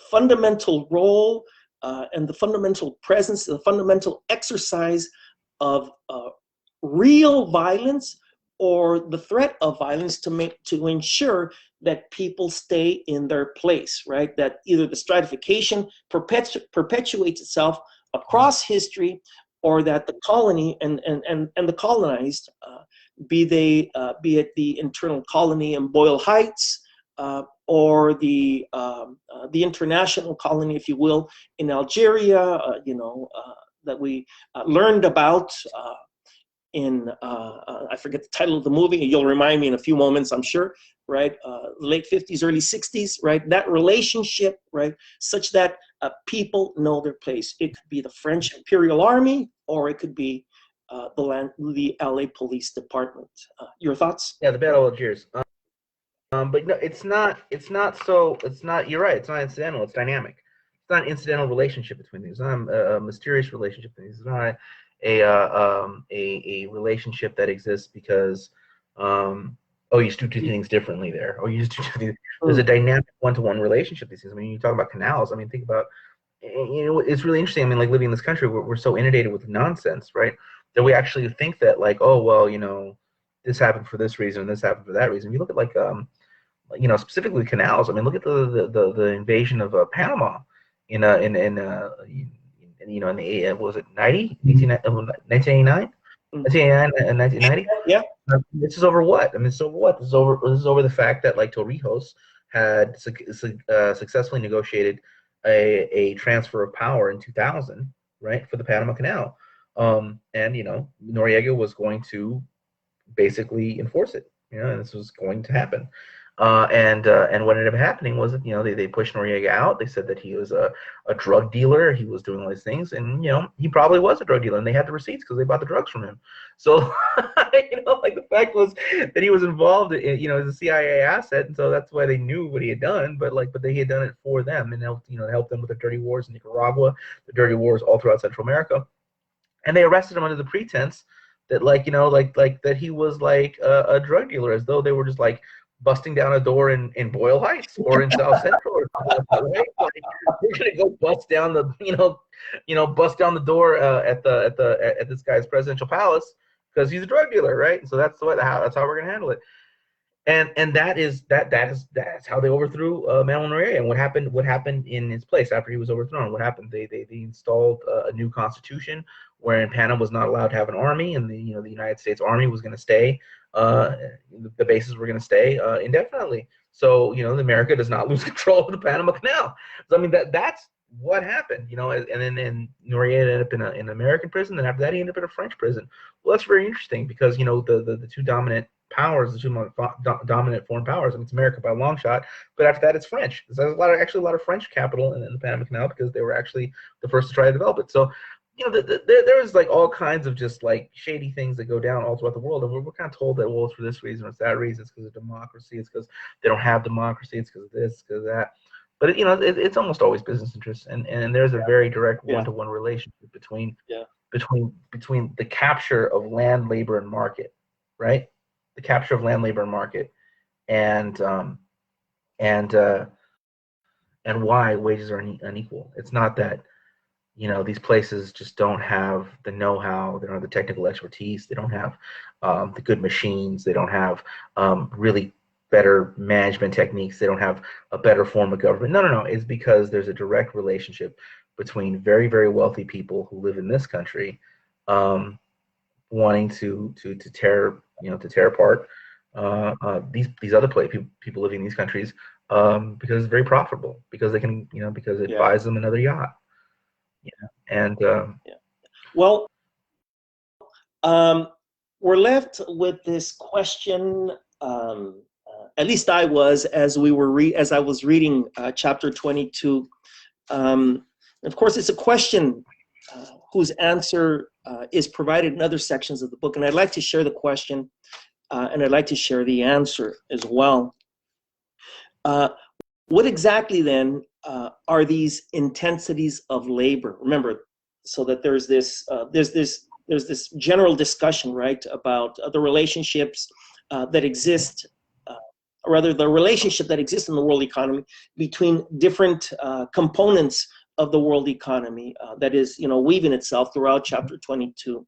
Speaker 1: fundamental role and the fundamental presence, the fundamental exercise of real violence or the threat of violence to ensure that people stay in their place, right? That either the stratification perpetuates itself across history, or that the colony and the colonized, be it the internal colony in Boyle Heights, or the international colony, if you will, in Algeria, that we learned about in I forget the title of the movie. You'll remind me in a few moments, I'm sure. Right, late 50s, early 60s. Right, that relationship, right, such that people know their place. It could be the French Imperial Army, or it could be the LA Police Department. Your thoughts?
Speaker 2: Yeah, the Battle of Algiers. But no, it's not. You're right. It's not incidental. It's dynamic. It's not an incidental relationship between these. It's not a mysterious relationship between these. It's not a relationship that exists because you used to do things differently there. Or you used to do these. There's a dynamic one-to-one relationship. These things. I mean, you talk about canals. I mean, think about. It's really interesting. I mean, like living in this country, we're so inundated with nonsense, right? That we actually think that like, oh well, this happened for this reason, this happened for that reason. You look at like specifically canals. I mean, look at the invasion of Panama in the what was it 1989 and 1990.
Speaker 1: Yeah.
Speaker 2: This is over what? I mean, it's over what? This is over the fact that like Torrijos had successfully negotiated a transfer of power in 2000, right, for the Panama Canal, and Noriega was going to basically enforce it, and this was going to happen. And what ended up happening was that they pushed Noriega out. They said that he was a drug dealer. He was doing all these things, and he probably was a drug dealer, and they had the receipts because they bought the drugs from him. So like the fact was that he was involved in as a CIA asset, and so that's why they knew what he had done. But they had done it for them and helped them with the dirty wars in Nicaragua, the dirty wars all throughout Central America, and they arrested him under the pretense that that he was like a drug dealer, as though they were just like busting down a door in Boyle Heights or in South Central or something like that, right? Like, we're gonna go bust down the door at this guy's presidential palace because he's a drug dealer, right? And so that's how we're gonna handle it. And that's how they overthrew Manuel Noriega. And what happened in his place after he was overthrown? What happened? They installed a new constitution wherein Panama was not allowed to have an army, and the United States Army was going to stay the bases were going to stay indefinitely. So, America does not lose control of the Panama Canal. So, I mean, that's what happened, and then Noriega ended up in an American prison. And after that, he ended up in a French prison. Well, that's very interesting because, the two dominant powers, the two dominant foreign powers, I mean, it's America by a long shot, but after that, it's French. There's actually a lot of French capital in the Panama Canal because they were actually the first to try to develop it. So, there was like all kinds of just like shady things that go down all throughout the world, and we're kind of told that, well, it's for this reason, it's that reason, it's because of democracy, it's because they don't have democracy, it's because of this, because of that. But it's almost always business interests, and there's a very direct one-to-one relationship between the capture of land, labor, and market, right? The capture of land, labor, and market, and why wages are unequal. It's not that these places just don't have the know-how, they don't have the technical expertise, they don't have the good machines, they don't have really better management techniques, they don't have a better form of government. No. It's because there's a direct relationship between very, very wealthy people who live in this country wanting to tear apart these other people living in these countries because it's very profitable, because they can, because it buys them another yacht. And
Speaker 1: well, we're left with this question. At least I was, as I was reading chapter 22. Of course, it's a question whose answer is provided in other sections of the book, and I'd like to share the question, and I'd like to share the answer as well. What exactly then are these intensities of labor? Remember, so that there's this general discussion, right, about the relationships that exist, or rather the relationship that exists in the world economy between different components of the world economy that is, weaving itself throughout chapter 22.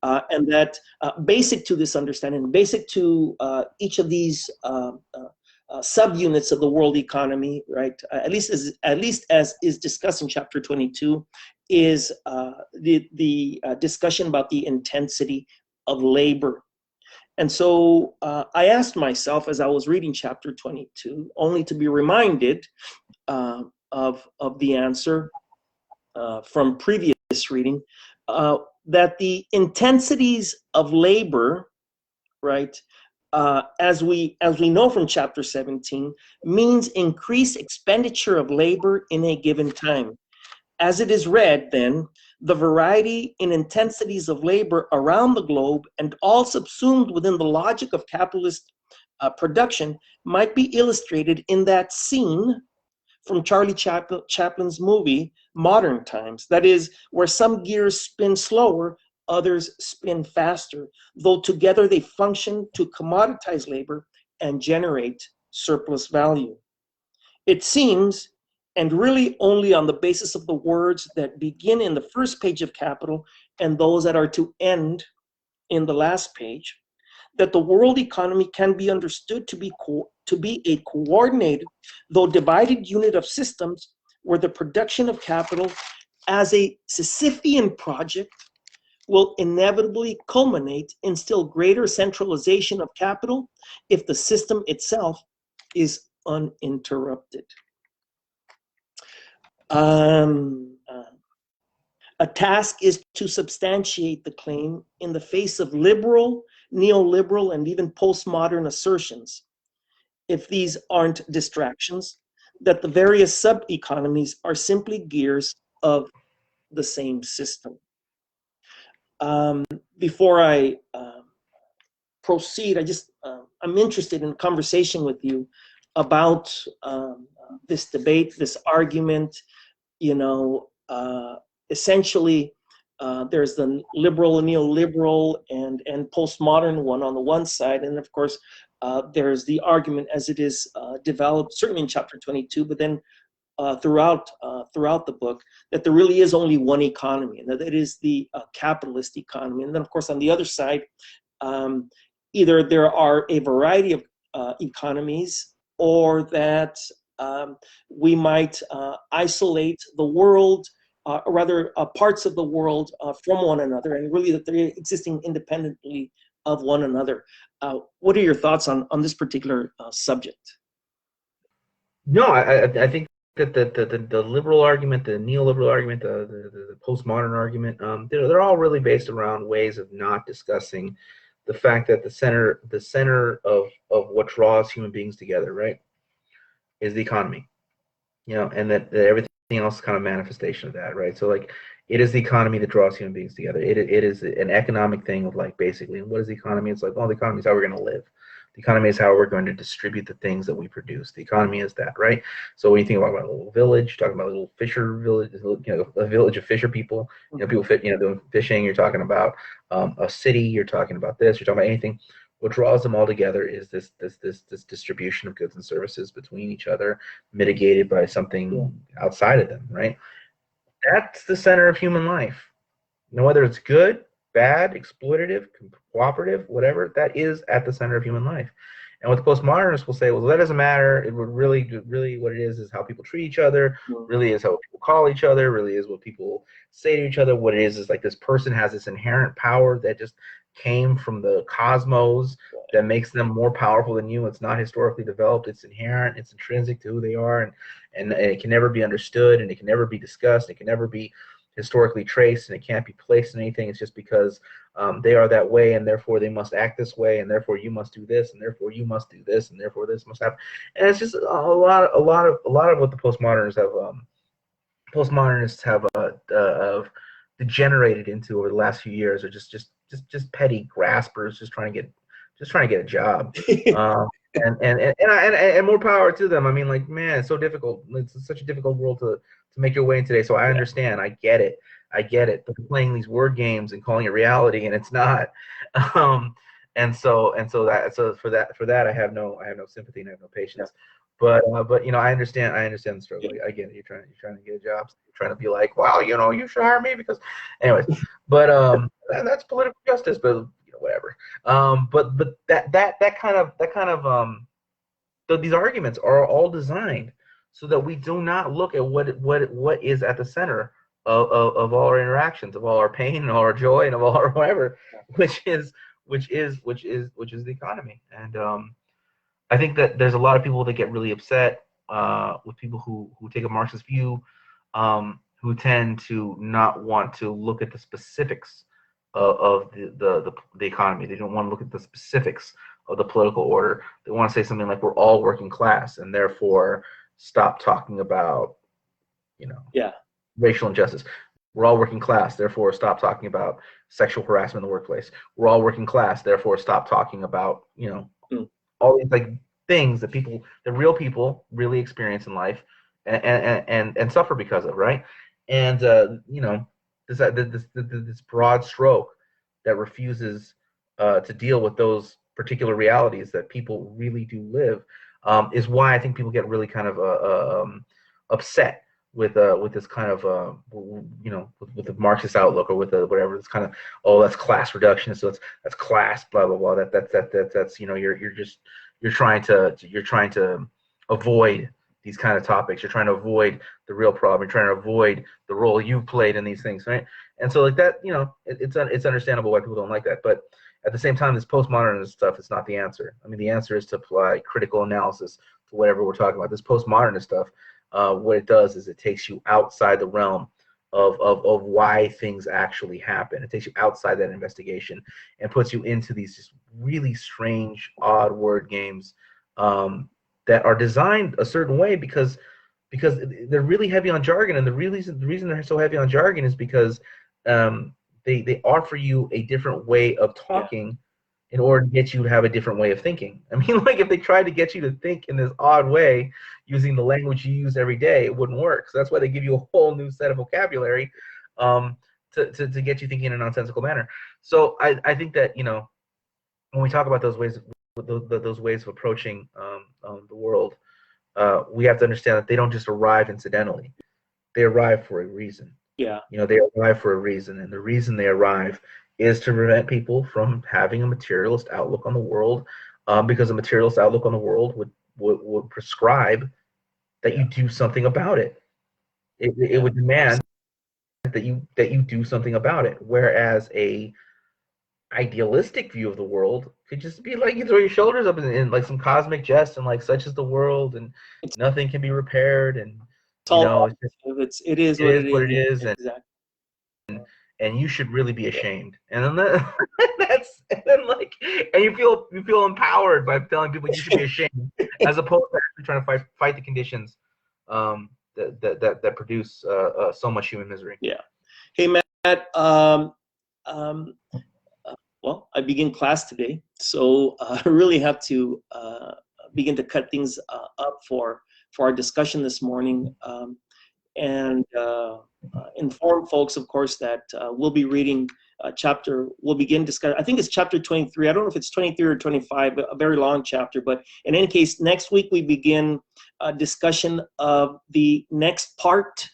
Speaker 1: And that basic to this understanding, basic to each of these subunits of the world economy, right? At least as is discussed in chapter 22, is the discussion about the intensity of labor. And so I asked myself as I was reading chapter 22, only to be reminded of the answer from previous reading, that the intensities of labor, right, as we know from chapter 17, means increased expenditure of labor in a given time. As it is read, then, the variety in intensities of labor around the globe and all subsumed within the logic of capitalist production might be illustrated in that scene from Charlie Chaplin's movie, Modern Times. That is, where some gears spin slower, others spin faster, though together they function to commoditize labor and generate surplus value. It seems, and really only on the basis of the words that begin in the first page of Capital and those that are to end in the last page, that the world economy can be understood to be a coordinated, though divided unit of systems where the production of capital as a Sisyphean project will inevitably culminate in still greater centralization of capital if the system itself is uninterrupted. A task is to substantiate the claim in the face of liberal, neoliberal, and even postmodern assertions, if these aren't distractions, that the various sub-economies are simply gears of the same system. Before I proceed, I'm interested in conversation with you about this debate, this argument. Essentially, there's the liberal and neoliberal and postmodern one on the one side, and of course, there's the argument as it is developed, certainly in chapter 22, but then throughout the book, that there really is only one economy, and that it is the capitalist economy. And then, of course, on the other side, either there are a variety of economies, or that we might isolate the world, or rather parts of the world from one another, and really that they're existing independently of one another. What are your thoughts on this particular subject?
Speaker 2: No, I think that the liberal argument, the neoliberal argument, the postmodern argument, they're all really based around ways of not discussing the fact that the center of what draws human beings together, right, is the economy, and that everything else is kind of manifestation of that, right? So like, it is the economy that draws human beings together. It is an economic thing of like, basically, and what is the economy? It's like, well, the economy is how we're going to live. The economy is how we're going to distribute the things that we produce. The economy is that, right? So when you think about a little village, you're talking about a little fisher village, a village of fisher people, people doing fishing. You're talking about a city. You're talking about this. You're talking about anything. What draws them all together is this distribution of goods and services between each other, mitigated by something outside of them, right? That's the center of human life. Whether it's good, bad, exploitative, cooperative, whatever, that is at the center of human life. And what the postmodernists will say, well, that doesn't matter. It would really what it is how people treat each other, really is how people call each other, really is what people say to each other. What it is like this person has this inherent power that just came from the cosmos that makes them more powerful than you. It's not historically developed. It's inherent. It's intrinsic to who they are, and it can never be understood, and it can never be discussed. It can never be historically traced, and it can't be placed in anything. It's just because they are that way, and therefore they must act this way, and therefore you must do this, and therefore you must do this, and therefore this must happen. And it's just a lot of what the postmodernists have degenerated into over the last few years are just petty graspers, just trying to get a job. And more power to them. I mean, like, man, it's so difficult. It's such a difficult world to make your way in today. So I understand. I get it. But they're playing these word games and calling it reality, and it's not. And so for that I have no sympathy and I have no patience. But I understand the struggle. I get it. You're trying to get a job. You're trying to be like, well, you should hire me because, anyways. But that's political justice. But whatever. But that kind of these arguments are all designed so that we do not look at what is at the center of all our interactions, of all our pain and all our joy and of all our whatever, which is the economy. And I think that there's a lot of people that get really upset with people who take a Marxist view, who tend to not want to look at the specifics of the economy. They don't want to look at the specifics of the political order. They want to say something like, we're all working class, and therefore stop talking about racial injustice. We're all working class, therefore stop talking about sexual harassment in the workplace. We're all working class, therefore stop talking about all these like things that real people really experience in life and suffer because of, right? And this broad stroke that refuses to deal with those particular realities that people really do live is why I think people get really kind of upset with this kind of with the Marxist outlook, or with whatever. It's kind of, oh, that's class reduction, so that's class, blah blah blah. That's you're trying to avoid these kind of topics. You're trying to avoid the real problem. You're trying to avoid the role you played in these things, right? And so like that, it's understandable why people don't like that. But at the same time, this postmodernist stuff is not the answer. I mean, the answer is to apply critical analysis to whatever we're talking about. This postmodernist stuff, what it does is it takes you outside the realm of why things actually happen. It takes you outside that investigation and puts you into these just really strange, odd word games that are designed a certain way because they're really heavy on jargon. And the reason they're so heavy on jargon is because they offer you a different way of talking in order to get you to have a different way of thinking. I mean, like, if they tried to get you to think in this odd way using the language you use every day, it wouldn't work. So that's why they give you a whole new set of vocabulary to get you thinking in a nonsensical manner. So I think that, when we talk about those ways of approaching the world, we have to understand that they don't just arrive incidentally. They arrive for a reason.
Speaker 1: Yeah.
Speaker 2: They arrive for a reason, and the reason they arrive is to prevent people from having a materialist outlook on the world, because a materialist outlook on the world would prescribe that you do something about it. It would demand that you do something about it. Whereas a idealistic view of the world could just be like you throw your shoulders up in like some cosmic jest and like such is the world and
Speaker 1: It's
Speaker 2: nothing can be repaired and
Speaker 1: all
Speaker 2: it's just,
Speaker 1: it is
Speaker 2: it
Speaker 1: what
Speaker 2: is
Speaker 1: it
Speaker 2: what
Speaker 1: is.
Speaker 2: it is
Speaker 1: Exactly.
Speaker 2: and you should really be ashamed. And then and you feel empowered by telling people you should be ashamed, as opposed to actually trying to fight the conditions that produce so much human misery.
Speaker 1: Yeah. Hey Matt, um, well, I begin class today, so I really have to begin to cut things up for our discussion this morning, and inform folks, of course, that we'll be reading we'll begin discussing, I think it's chapter 23. I don't know if it's 23 or 25, a very long chapter, but in any case, next week we begin a discussion of the next part.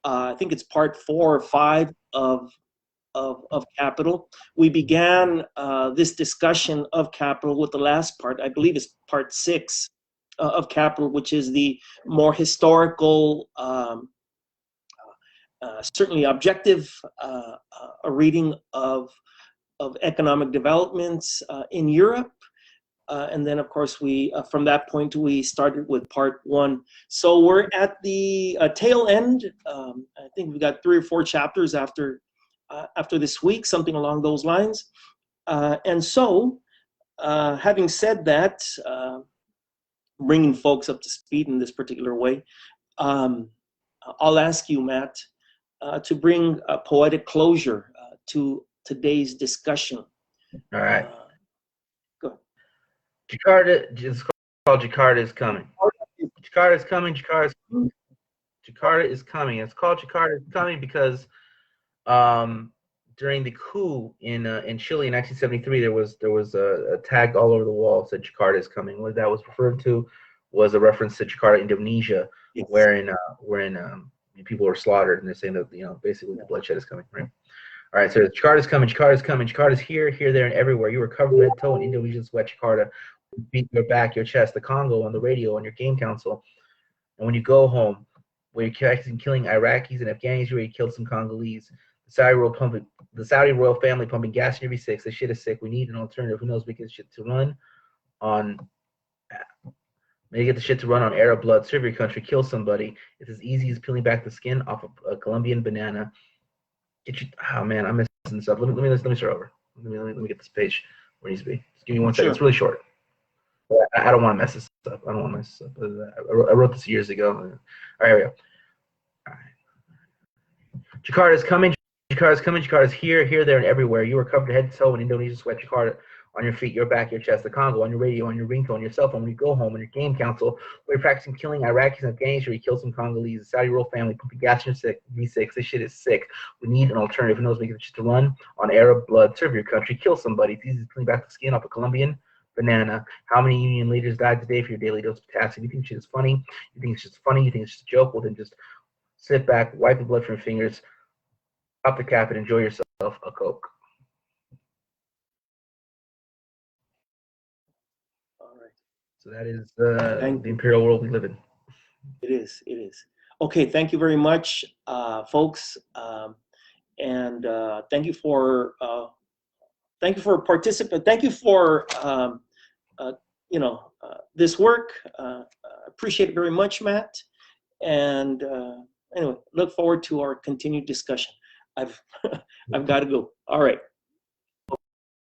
Speaker 1: I think it's part 4 or 5 of Kapital. We began this discussion of Kapital with the last part, I believe it's part 6 of Kapital, which is the more historical, certainly objective a reading of economic developments in Europe. And then, of course, we from that point we started with part 1. So we're at the tail end. I think we've got 3 or 4 chapters after this week, something along those lines. And so, having said that, bringing folks up to speed in this particular way, I'll ask you, Matt, to bring a poetic closure to today's discussion.
Speaker 2: All right.
Speaker 1: Go ahead.
Speaker 2: Jakarta, it's called Jakarta is Coming. Jakarta is coming. Jakarta is coming. It's called Jakarta is Coming because during the coup in Chile in 1973, there was a tag all over the wall that said Jakarta is coming. What that was referred to was a reference to Jakarta, Indonesia, yes, wherein people were slaughtered, and they're saying that basically the bloodshed is coming, right? All right, so Jakarta is coming. Jakarta is coming. Jakarta is here, there, and everywhere. You were covered head to toe in Indonesian sweat. Jakarta, beat your back, your chest, the Congo on the radio, on your game console, and when you go home, where you're killing Iraqis and Afghanis, where you killed some Congolese. The Saudi royal family pumping gas in your V6. This shit is sick. We need an alternative. Who knows? We get shit to run on. Maybe get the shit to run on Arab blood. Serve your country. Kill somebody. It's as easy as peeling back the skin off of a Colombian banana. Get you. Oh man, I'm messing this up. Let me start over. Let me get this page where it needs to be. Just give me 1 second. It's really short. I don't want to mess this up. I wrote this years ago. All right, here we go. All right. Jakarta is coming. Jakarta is coming. Jakarta is here, there, and everywhere. You are covered head to toe in Indonesian sweat. Jakarta on your feet, your back, your chest, the Congo, on your radio, on your ringtone, your cell phone, when you go home, on your game console, where you're practicing killing Iraqis and Afghanis, where you kill some Congolese, the Saudi royal family, pumping gas in your V6. This shit is sick. We need an alternative. Who knows? Make it just to run on Arab blood. Serve your country. Kill somebody. It's easy as peeling back the skin off a Colombian banana. How many union leaders died today for your daily dose of potassium? You think shit is funny? You think it's just funny? You think it's just a joke? Well, then just sit back, wipe the blood from your fingers, pop the cap, and enjoy yourself a Coke.
Speaker 1: All right.
Speaker 2: So that is the imperial world we live in.
Speaker 1: It is. Okay, thank you very much, folks, and thank you for participating. Thank you for this work. Appreciate it very much, Matt. And anyway, look forward to our continued discussion. I've got to go. All right.